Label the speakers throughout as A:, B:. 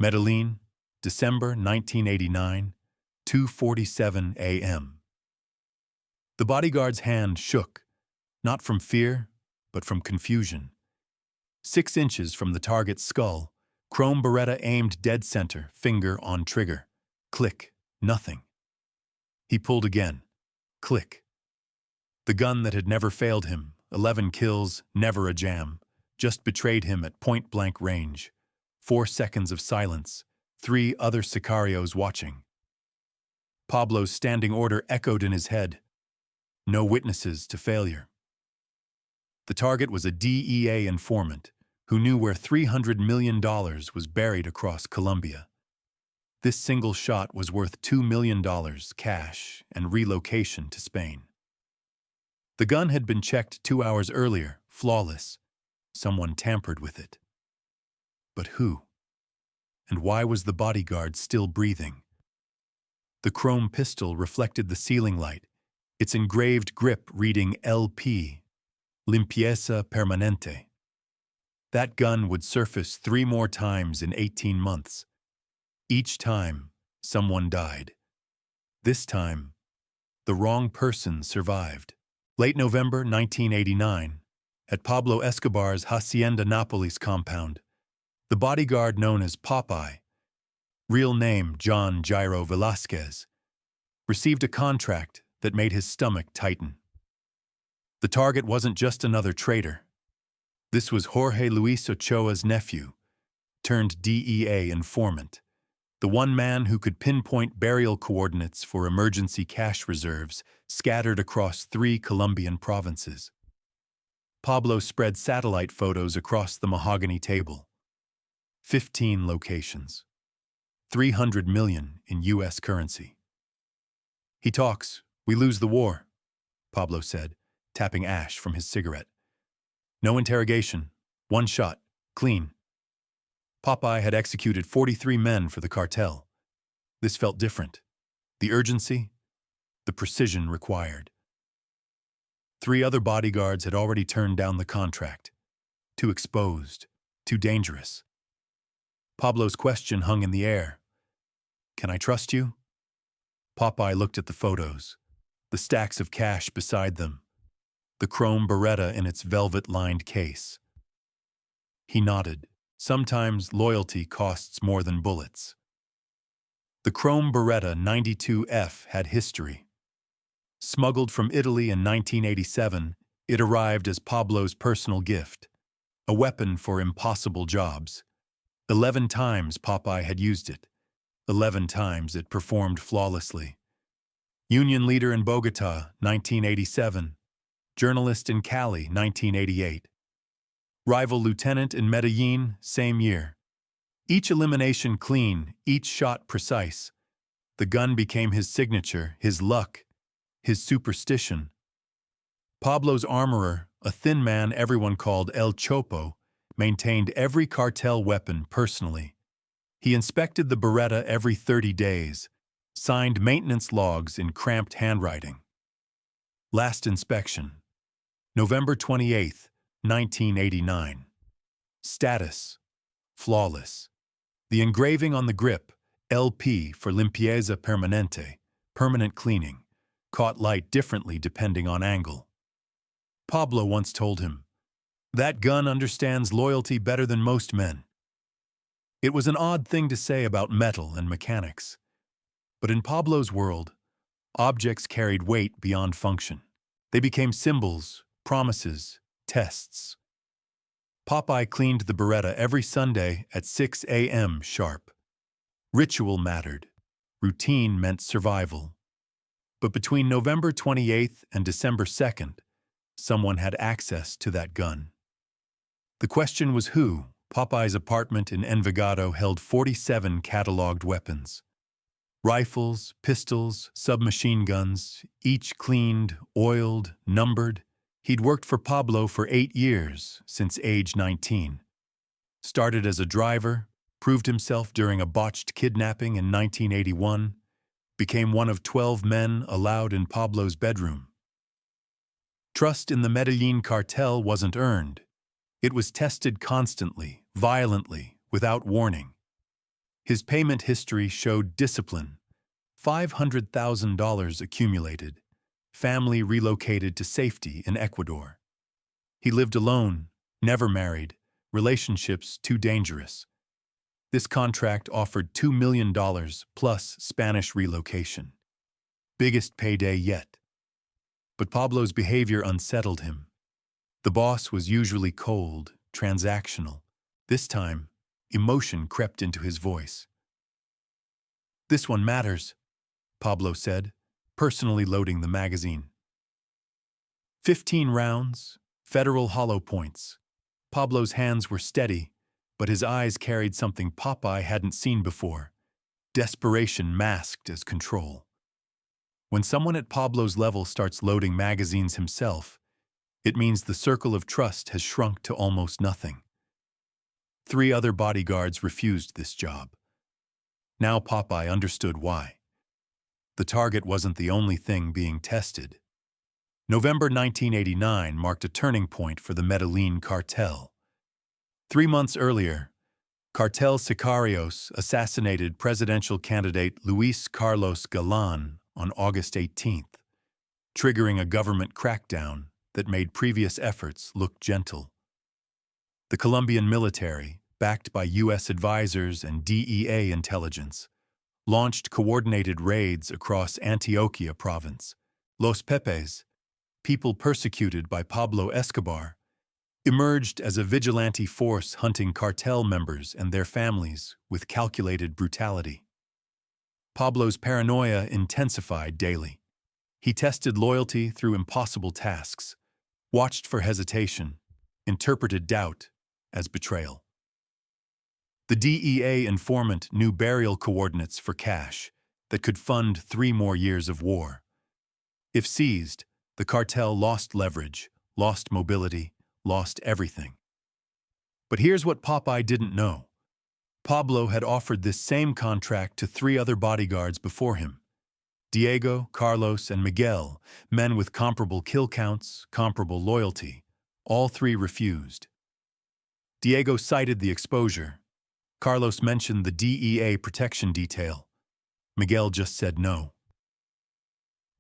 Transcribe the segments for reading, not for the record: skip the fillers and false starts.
A: Medellín, December 1989, 2:47 a.m. The bodyguard's hand shook, not from fear, but from confusion. 6 inches from the target's skull, chrome Beretta aimed dead center, finger on trigger. Click, nothing. He pulled again. Click. The gun that had never failed him, 11 kills, never a jam, just betrayed him at point-blank range. 4 seconds of silence, 3 other sicarios watching. Pablo's standing order echoed in his head. No witnesses to failure. The target was a DEA informant who knew where $300 million was buried across Colombia. This single shot was worth $2 million cash and relocation to Spain. The gun had been checked 2 hours earlier, flawless. Someone tampered with it. But who? And why was the bodyguard still breathing? The chrome pistol reflected the ceiling light, its engraved grip reading LP, Limpieza Permanente. That gun would surface 3 more times in 18 months. Each time, someone died. This time, the wrong person survived. Late November 1989, at Pablo Escobar's Hacienda Nápoles compound, the bodyguard known as Popeye, real name John Jairo Velasquez, received a contract that made his stomach tighten. The target wasn't just another traitor. This was Jorge Luis Ochoa's nephew, turned DEA informant, the one man who could pinpoint burial coordinates for emergency cash reserves scattered across 3 Colombian provinces. Pablo spread satellite photos across the mahogany table. 15 locations. 300 million in U.S. currency. He talks, we lose the war, Pablo said, tapping ash from his cigarette. No interrogation, 1 shot, clean. Popeye had executed 43 men for the cartel. This felt different. The urgency, the precision required. 3 other bodyguards had already turned down the contract. Too exposed, too dangerous. Pablo's question hung in the air. Can I trust you? Popeye looked at the photos, the stacks of cash beside them, the chrome Beretta in its velvet-lined case. He nodded. Sometimes loyalty costs more than bullets. The chrome Beretta 92F had history. Smuggled from Italy in 1987, it arrived as Pablo's personal gift, a weapon for impossible jobs. 11 times Popeye had used it. 11 times it performed flawlessly. Union leader in Bogotá, 1987. Journalist in Cali, 1988. Rival lieutenant in Medellín, same year. Each elimination clean, each shot precise. The gun became his signature, his luck, his superstition. Pablo's armorer, a thin man everyone called El Chopo, maintained every cartel weapon personally. He inspected the Beretta every 30 days, signed maintenance logs in cramped handwriting. Last inspection, November 28, 1989. Status, flawless. The engraving on the grip, LP for Limpieza Permanente, permanent cleaning, caught light differently depending on angle. Pablo once told him, "That gun understands loyalty better than most men." It was an odd thing to say about metal and mechanics. But in Pablo's world, objects carried weight beyond function. They became symbols, promises, tests. Popeye cleaned the Beretta every Sunday at 6 a.m. sharp. Ritual mattered. Routine meant survival. But between November 28th and December 2nd, someone had access to that gun. The question was who. Popeye's apartment in Envigado held 47 cataloged weapons. Rifles, pistols, submachine guns, each cleaned, oiled, numbered. He'd worked for Pablo for 8 years, since age 19. Started as a driver, proved himself during a botched kidnapping in 1981, became one of 12 men allowed in Pablo's bedroom. Trust in the Medellín cartel wasn't earned. It was tested constantly, violently, without warning. His payment history showed discipline. $500,000 accumulated. Family relocated to safety in Ecuador. He lived alone, never married, relationships too dangerous. This contract offered $2 million plus Spanish relocation. Biggest payday yet. But Pablo's behavior unsettled him. The boss was usually cold, transactional. This time, emotion crept into his voice. "This one matters," Pablo said, personally loading the magazine. 15 rounds, federal hollow points. Pablo's hands were steady, but his eyes carried something Popeye hadn't seen before: desperation masked as control. When someone at Pablo's level starts loading magazines himself, it means the circle of trust has shrunk to almost nothing. 3 other bodyguards refused this job. Now Popeye understood why. The target wasn't the only thing being tested. November 1989 marked a turning point for the Medellín cartel. 3 months earlier, cartel sicarios assassinated presidential candidate Luis Carlos Galán on August 18th, triggering a government crackdown that made previous efforts look gentle. The Colombian military, backed by U.S. advisors and DEA intelligence, launched coordinated raids across Antioquia province. Los Pepes, people persecuted by Pablo Escobar, emerged as a vigilante force hunting cartel members and their families with calculated brutality. Pablo's paranoia intensified daily. He tested loyalty through impossible tasks, watched for hesitation, interpreted doubt as betrayal. The DEA informant knew burial coordinates for cash that could fund 3 more years of war. If seized, the cartel lost leverage, lost mobility, lost everything. But here's what Popeye didn't know. Pablo had offered this same contract to 3 other bodyguards before him: Diego, Carlos, and Miguel, men with comparable kill counts, comparable loyalty. All 3 refused. Diego cited the exposure. Carlos mentioned the DEA protection detail. Miguel just said no.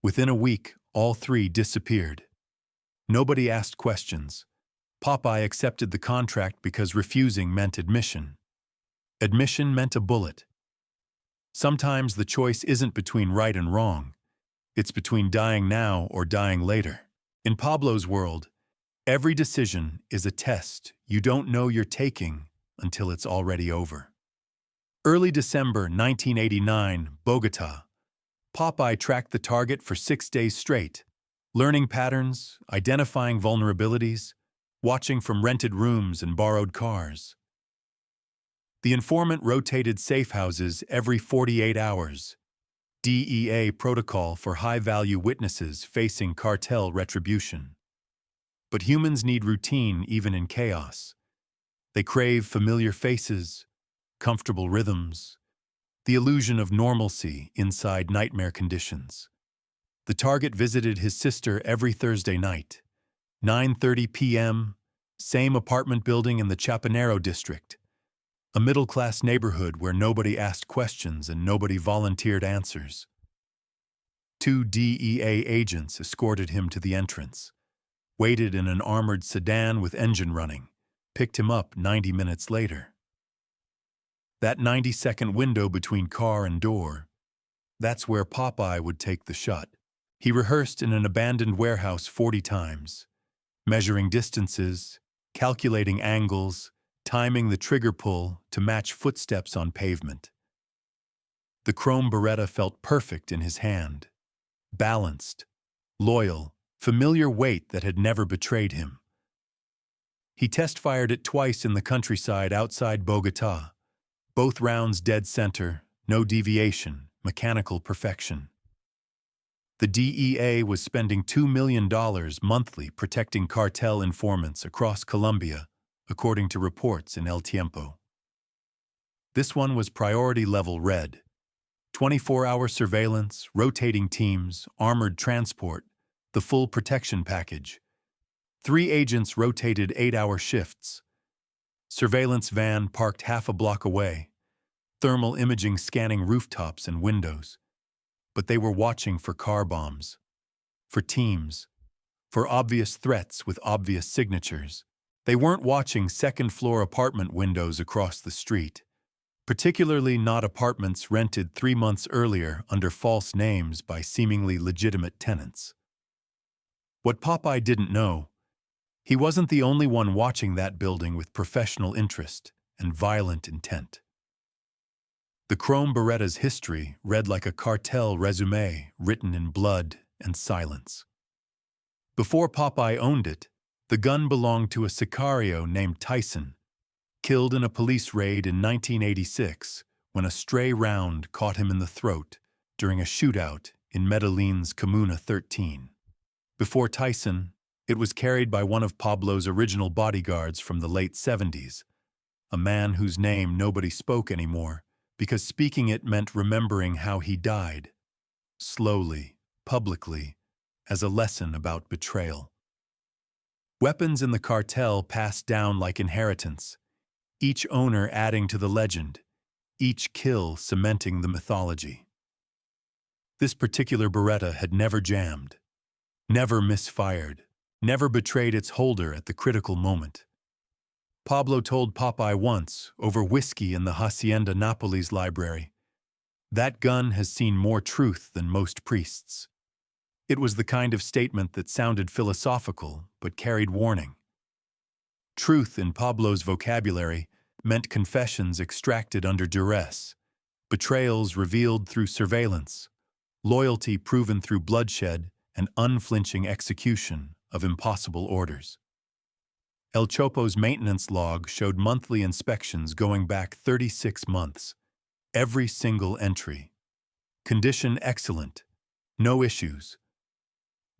A: Within a week, all 3 disappeared. Nobody asked questions. Popeye accepted the contract because refusing meant admission. Admission meant a bullet. Sometimes the choice isn't between right and wrong. It's between dying now or dying later. In Pablo's world, every decision is a test you don't know you're taking until it's already over. Early December 1989, Bogotá. Popeye tracked the target for 6 days straight, learning patterns, identifying vulnerabilities, watching from rented rooms and borrowed cars. The informant rotated safe houses every 48 hours. DEA protocol for high-value witnesses facing cartel retribution. But humans need routine even in chaos. They crave familiar faces, comfortable rhythms, the illusion of normalcy inside nightmare conditions. The target visited his sister every Thursday night. 9:30 p.m., same apartment building in the Chapinero district. A middle-class neighborhood where nobody asked questions and nobody volunteered answers. 2 DEA agents escorted him to the entrance, waited in an armored sedan with engine running, picked him up 90 minutes later. That 90-second window between car and door, that's where Popeye would take the shot. He rehearsed in an abandoned warehouse 40 times, measuring distances, calculating angles, timing the trigger pull to match footsteps on pavement. The chrome Beretta felt perfect in his hand. Balanced, loyal, familiar weight that had never betrayed him. He test-fired it twice in the countryside outside Bogotá. Both rounds dead center, no deviation, mechanical perfection. The DEA was spending $2 million monthly protecting cartel informants across Colombia, according to reports in El Tiempo. This one was priority level red. 24-hour surveillance, rotating teams, armored transport, the full protection package. 3 agents rotated 8-hour shifts. Surveillance van parked half a block away. thermal imaging scanning rooftops and windows. But they were watching for car bombs, for teams, for obvious threats with obvious signatures. They weren't watching second-floor apartment windows across the street, particularly not apartments rented 3 months earlier under false names by seemingly legitimate tenants. What Popeye didn't know, he wasn't the only one watching that building with professional interest and violent intent. The Chrome Beretta's history read like a cartel resume written in blood and silence. Before Popeye owned it, the gun belonged to a sicario named Tyson, killed in a police raid in 1986 when a stray round caught him in the throat during a shootout in Medellin's Comuna 13. Before Tyson, it was carried by one of Pablo's original bodyguards from the late 70s, a man whose name nobody spoke anymore because speaking it meant remembering how he died, slowly, publicly, as a lesson about betrayal. Weapons in the cartel passed down like inheritance, each owner adding to the legend, each kill cementing the mythology. This particular Beretta had never jammed, never misfired, never betrayed its holder at the critical moment. Pablo told Popeye once, over whiskey in the Hacienda Napoli's library, "That gun has seen more truth than most priests." It was the kind of statement that sounded philosophical but carried warning. Truth in Pablo's vocabulary meant confessions extracted under duress, betrayals revealed through surveillance, loyalty proven through bloodshed, and unflinching execution of impossible orders. El Chopo's maintenance log showed monthly inspections going back 36 months, every single entry. Condition excellent, no issues.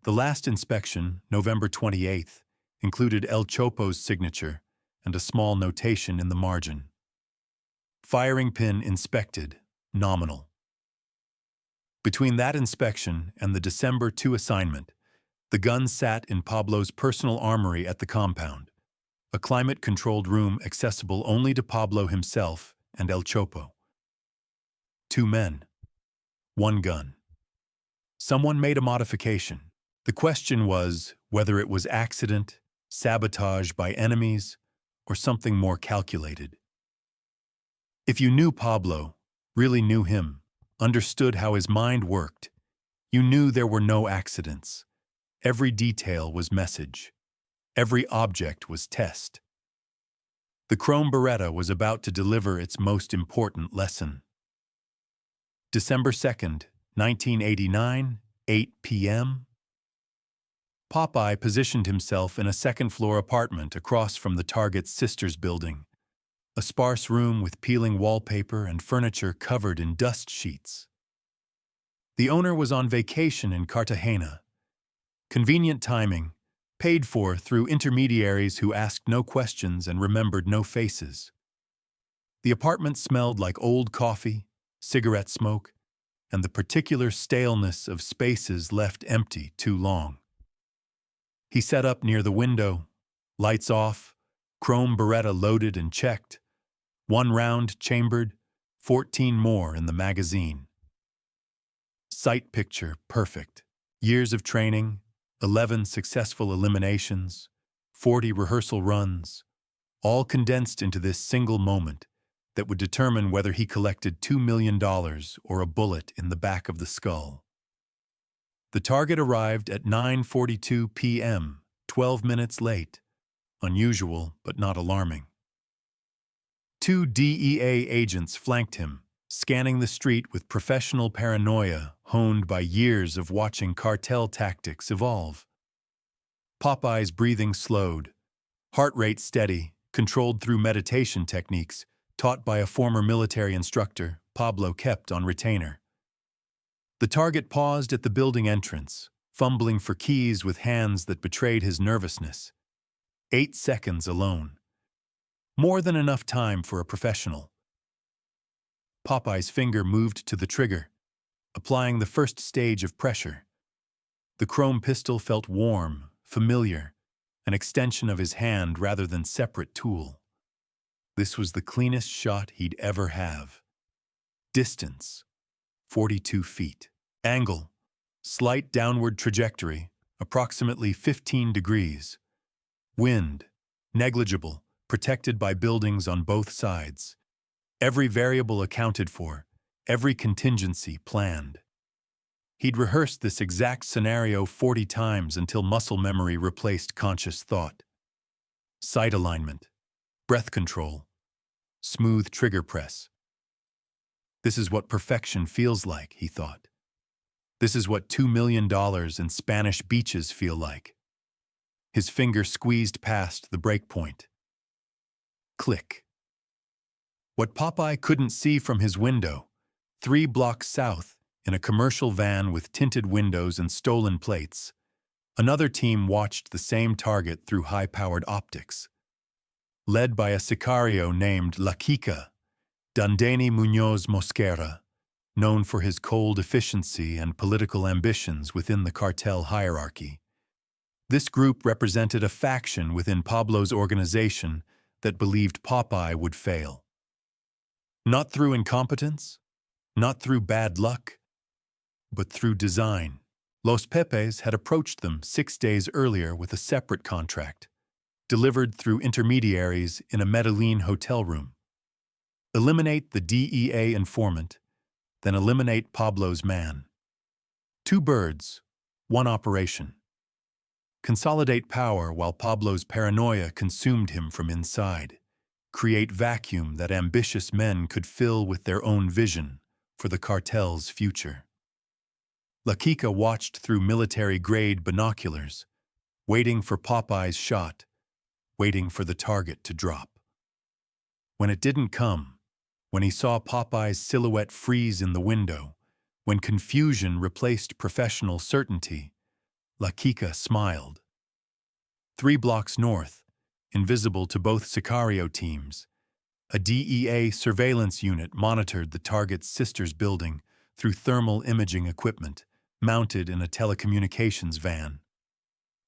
A: The last inspection, November 28th, included El Chopo's signature and a small notation in the margin. Firing pin inspected, nominal. Between that inspection and the December 2 assignment, the gun sat in Pablo's personal armory at the compound, a climate-controlled room accessible only to Pablo himself and El Chopo. 2 men, 1 gun. Someone made a modification. The question was whether it was accident, sabotage by enemies, or something more calculated. If you knew Pablo, really knew him, understood how his mind worked, you knew there were no accidents. Every detail was message. Every object was test. The Chrome Beretta was about to deliver its most important lesson. December 2nd, 1989, 8 p.m. Popeye positioned himself in a second-floor apartment across from the target's sister's building, a sparse room with peeling wallpaper and furniture covered in dust sheets. The owner was on vacation in Cartagena. Convenient timing, paid for through intermediaries who asked no questions and remembered no faces. The apartment smelled like old coffee, cigarette smoke, and the particular staleness of spaces left empty too long. He set up near the window, lights off, Chrome Beretta loaded and checked, 1 round chambered, 14 more in the magazine. Sight picture perfect. Years of training, 11 successful eliminations, 40 rehearsal runs, all condensed into this single moment that would determine whether he collected $2 million or a bullet in the back of the skull. The target arrived at 9:42 p.m., 12 minutes late, unusual but not alarming. 2 DEA agents flanked him, scanning the street with professional paranoia honed by years of watching cartel tactics evolve. Popeye's breathing slowed, heart rate steady, controlled through meditation techniques taught by a former military instructor Pablo kept on retainer. The target paused at the building entrance, fumbling for keys with hands that betrayed his nervousness. 8 seconds alone. More than enough time for a professional. Popeye's finger moved to the trigger, applying the first stage of pressure. The chrome pistol felt warm, familiar, an extension of his hand rather than separate tool. This was the cleanest shot he'd ever have. Distance, 42 feet. Angle, slight downward trajectory, approximately 15 degrees. Wind, negligible, protected by buildings on both sides. Every variable accounted for, every contingency planned. He'd rehearsed this exact scenario 40 times until muscle memory replaced conscious thought. Sight alignment, breath control, smooth trigger press. This is what perfection feels like, he thought. This is what $2 million in Spanish beaches feel like. His finger squeezed past the break point. Click. What Popeye couldn't see from his window, 3 blocks south, in a commercial van with tinted windows and stolen plates, another team watched the same target through high-powered optics. Led by a sicario named La Kika, Dandani Muñoz Mosquera, known for his cold efficiency and political ambitions within the cartel hierarchy. This group represented a faction within Pablo's organization that believed Popeye would fail. Not through incompetence, not through bad luck, but through design. Los Pepes had approached them 6 days earlier with a separate contract, delivered through intermediaries in a Medellín hotel room. Eliminate the DEA informant, then eliminate Pablo's man. 2 birds, 1 operation. Consolidate power while Pablo's paranoia consumed him from inside. Create vacuum that ambitious men could fill with their own vision for the cartel's future. La Kika watched through military-grade binoculars, waiting for Popeye's shot, waiting for the target to drop. When it didn't come, when he saw Popeye's silhouette freeze in the window, when confusion replaced professional certainty, La Kika smiled. 3 blocks north, invisible to both sicario teams, a DEA surveillance unit monitored the target's sister's building through thermal imaging equipment mounted in a telecommunications van.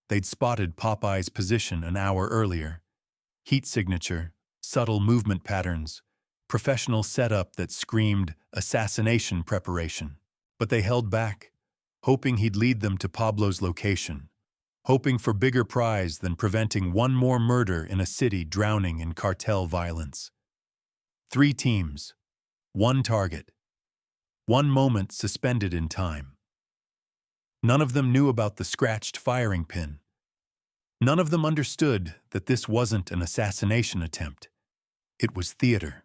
A: They'd spotted Popeye's position an hour earlier. Heat signature, subtle movement patterns, professional setup that screamed assassination preparation. But they held back, hoping he'd lead them to Pablo's location, hoping for bigger prize than preventing one more murder in a city drowning in cartel violence. 3 teams, 1 target, 1 moment suspended in time. None of them knew about the scratched firing pin. None of them understood that this wasn't an assassination attempt. It was theater.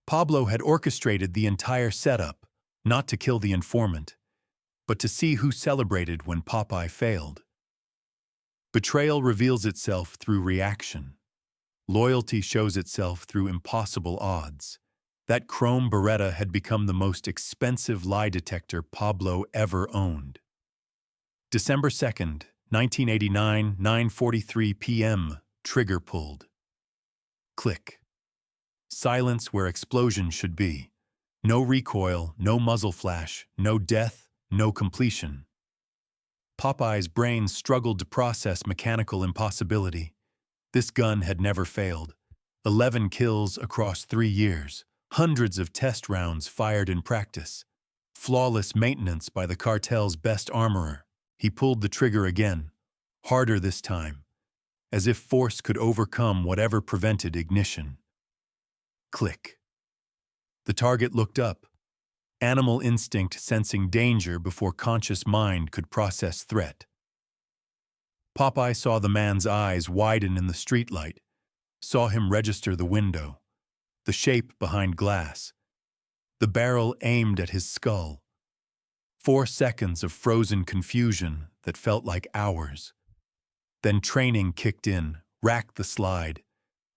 A: Pablo had orchestrated the entire setup, not to kill the informant, but to see who celebrated when Popeye failed. Betrayal reveals itself through reaction. Loyalty shows itself through impossible odds. That chrome Beretta had become the most expensive lie detector Pablo ever owned. December 2nd, 1989, 9:43 p.m., trigger pulled. Click. Silence where explosion should be. No recoil, no muzzle flash, no death, no completion. Popeye's brain struggled to process mechanical impossibility. This gun had never failed. 11 kills across 3 years. Hundreds of test rounds fired in practice. Flawless maintenance by the cartel's best armorer. He pulled the trigger again, harder this time, as if force could overcome whatever prevented ignition. Click. The target looked up, animal instinct sensing danger before conscious mind could process threat. Popeye saw the man's eyes widen in the streetlight, saw him register the window, the shape behind glass, the barrel aimed at his skull. 4 seconds of frozen confusion that felt like hours. Then training kicked in, rack the slide,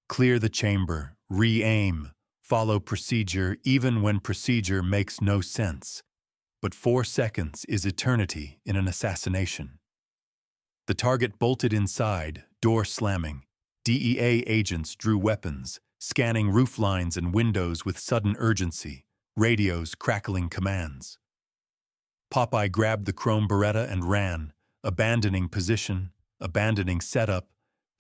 A: clear the chamber, re-aim, follow procedure even when procedure makes no sense. But 4 seconds is eternity in an assassination. The target bolted inside, door slamming. DEA agents drew weapons, scanning roof lines and windows with sudden urgency, radios crackling commands. Popeye grabbed the chrome Beretta and ran, abandoning position, abandoning setup,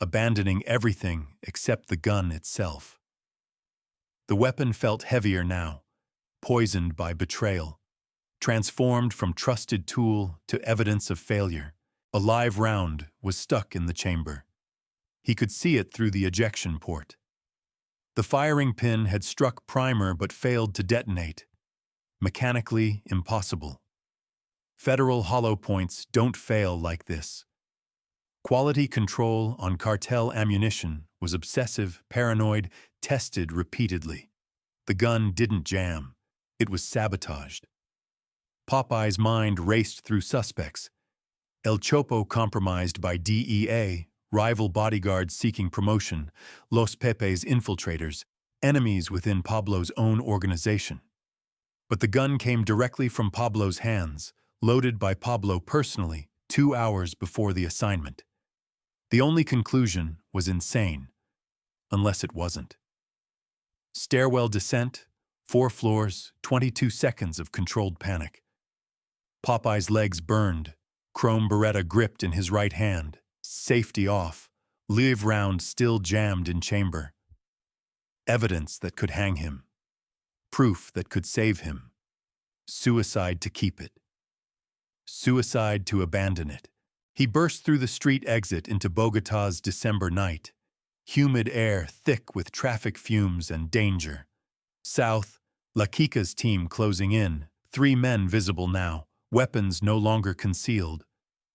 A: abandoning everything except the gun itself. The weapon felt heavier now, poisoned by betrayal, transformed from trusted tool to evidence of failure. A live round was stuck in the chamber. He could see it through the ejection port. The firing pin had struck primer but failed to detonate. Mechanically impossible. Federal hollow points don't fail like this. Quality control on cartel ammunition was obsessive, paranoid, tested repeatedly. The gun didn't jam. It was sabotaged. Popeye's mind raced through suspects. El Chopo compromised by DEA, rival bodyguards seeking promotion, Los Pepes infiltrators, enemies within Pablo's own organization. But the gun came directly from Pablo's hands, loaded by Pablo personally, 2 hours before the assignment. The only conclusion was insane, unless it wasn't. Stairwell descent, 4 floors, 22 seconds of controlled panic. Popeye's legs burned, chrome Beretta gripped in his right hand, safety off, live round still jammed in chamber. Evidence that could hang him. Proof that could save him. Suicide to keep it. Suicide to abandon it. He burst through the street exit into Bogotá's December night. Humid air thick with traffic fumes and danger. South, La Kika's team closing in, 3 men visible now, weapons no longer concealed.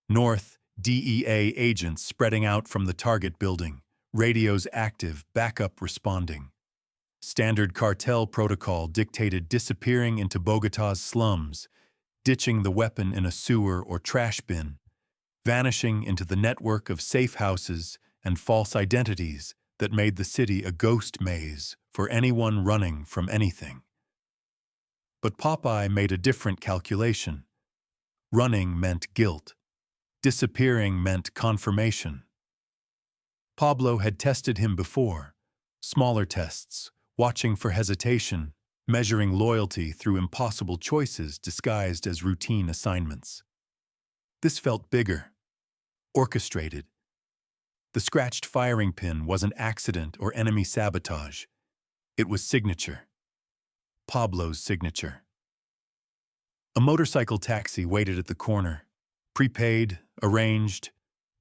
A: North, DEA agents spreading out from the target building, radios active, backup responding. Standard cartel protocol dictated disappearing into Bogotá's slums, ditching the weapon in a sewer or trash bin, vanishing into the network of safe houses and false identities that made the city a ghost maze for anyone running from anything. But Popeye made a different calculation. Running meant guilt. Disappearing meant confirmation. Pablo had tested him before, smaller tests, watching for hesitation, measuring loyalty through impossible choices disguised as routine assignments. This felt bigger, orchestrated. The scratched firing pin wasn't accident or enemy sabotage. It was signature. Pablo's signature. A motorcycle taxi waited at the corner. Prepaid, arranged,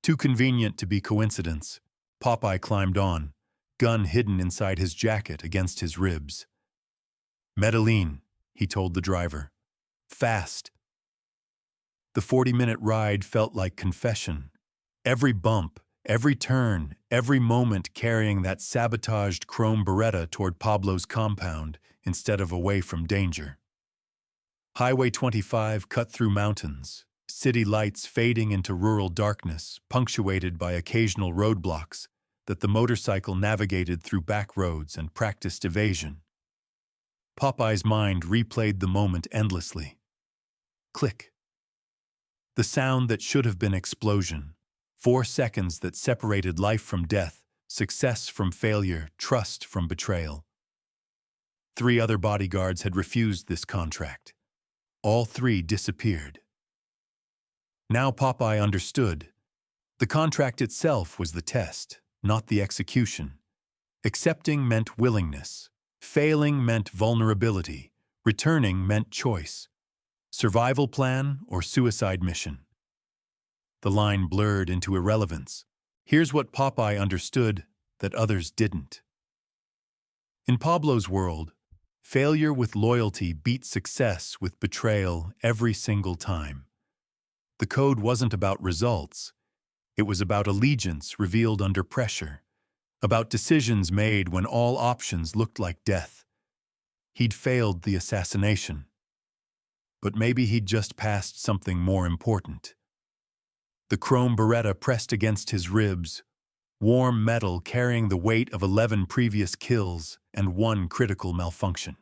A: too convenient to be coincidence. Popeye climbed on, gun hidden inside his jacket against his ribs. Medellín, he told the driver. Fast. The 40-minute ride felt like confession. Every bump, every turn, every moment carrying that sabotaged chrome Beretta toward Pablo's compound instead of away from danger. Highway 25 cut through mountains, city lights fading into rural darkness, punctuated by occasional roadblocks that the motorcycle navigated through back roads and practiced evasion. Popeye's mind replayed the moment endlessly. Click. The sound that should have been explosion. 4 seconds that separated life from death, success from failure, trust from betrayal. 3 other bodyguards had refused this contract. All 3 disappeared. Now Popeye understood. The contract itself was the test, not the execution. Accepting meant willingness. Failing meant vulnerability. Returning meant choice. Survival plan or suicide mission. The line blurred into irrelevance. Here's what Popeye understood that others didn't. In Pablo's world, failure with loyalty beat success with betrayal every single time. The code wasn't about results. It was about allegiance revealed under pressure, about decisions made when all options looked like death. He'd failed the assassination. But maybe he'd just passed something more important. The chrome Beretta pressed against his ribs, warm metal carrying the weight of 11 previous kills and 1 critical malfunction.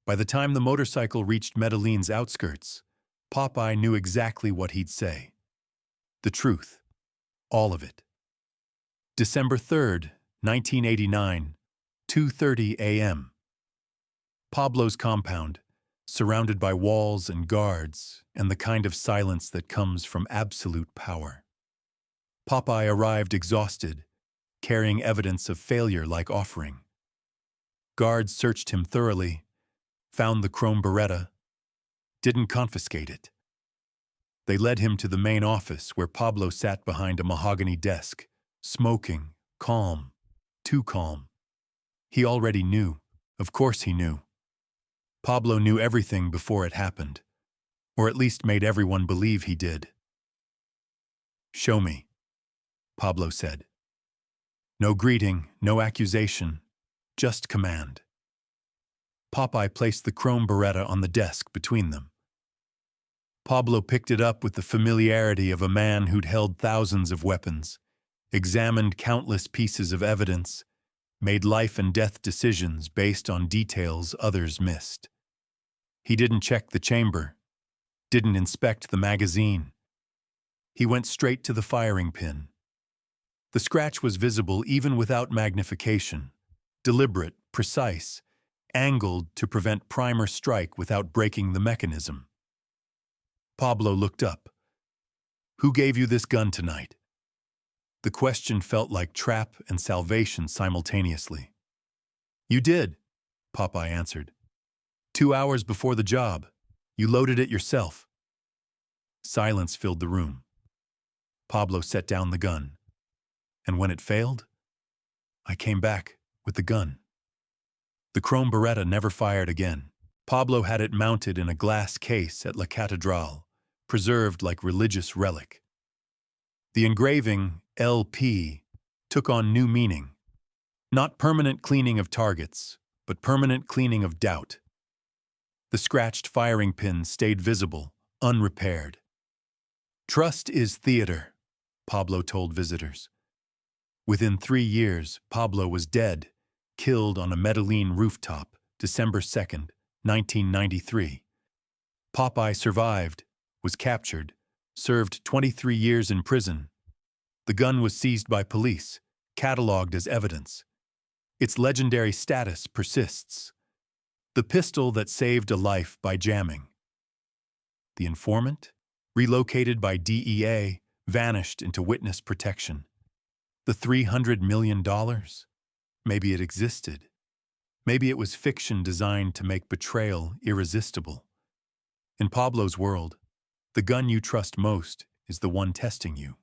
A: By the time the motorcycle reached Medellín's outskirts, Popeye knew exactly what he'd say. The truth. All of it. December 3rd, 1989, 2:30 a.m. Pablo's compound, surrounded by walls and guards, and the kind of silence that comes from absolute power. Popeye arrived exhausted, carrying evidence of failure like offering. Guards searched him thoroughly, found the chrome Beretta, didn't confiscate it. They led him to the main office where Pablo sat behind a mahogany desk, smoking, calm, too calm. He already knew. Of course he knew. Pablo knew everything before it happened, or at least made everyone believe he did. "Show me," Pablo said. No greeting, no accusation, just command. Popeye placed the chrome Beretta on the desk between them. Pablo picked it up with the familiarity of a man who'd held thousands of weapons, examined countless pieces of evidence, made life and death decisions based on details others missed. He didn't check the chamber, didn't inspect the magazine. He went straight to the firing pin. The scratch was visible even without magnification, deliberate, precise, angled to prevent primer strike without breaking the mechanism. Pablo looked up. "Who gave you this gun tonight?" The question felt like trap and salvation simultaneously. "You did," Popeye answered. 2 hours before the job. You loaded it yourself." Silence filled the room. Pablo set down the gun. "And when it failed, I came back with the gun." The chrome Beretta never fired again. Pablo had it mounted in a glass case at La Catedral, preserved like religious relic. The engraving, LP, took on new meaning. Not permanent cleaning of targets, but permanent cleaning of doubt. The scratched firing pin stayed visible, unrepaired. "Trust is theater," Pablo told visitors. Within 3 years, Pablo was dead, killed on a Medellín rooftop, December 2nd, 1993. Popeye survived, was captured, served 23 years in prison. The gun was seized by police, catalogued as evidence. Its legendary status persists. The pistol that saved a life by jamming. The informant, relocated by DEA, vanished into witness protection. The $300 million? Maybe it existed. Maybe it was fiction designed to make betrayal irresistible. In Pablo's world, the gun you trust most is the one testing you.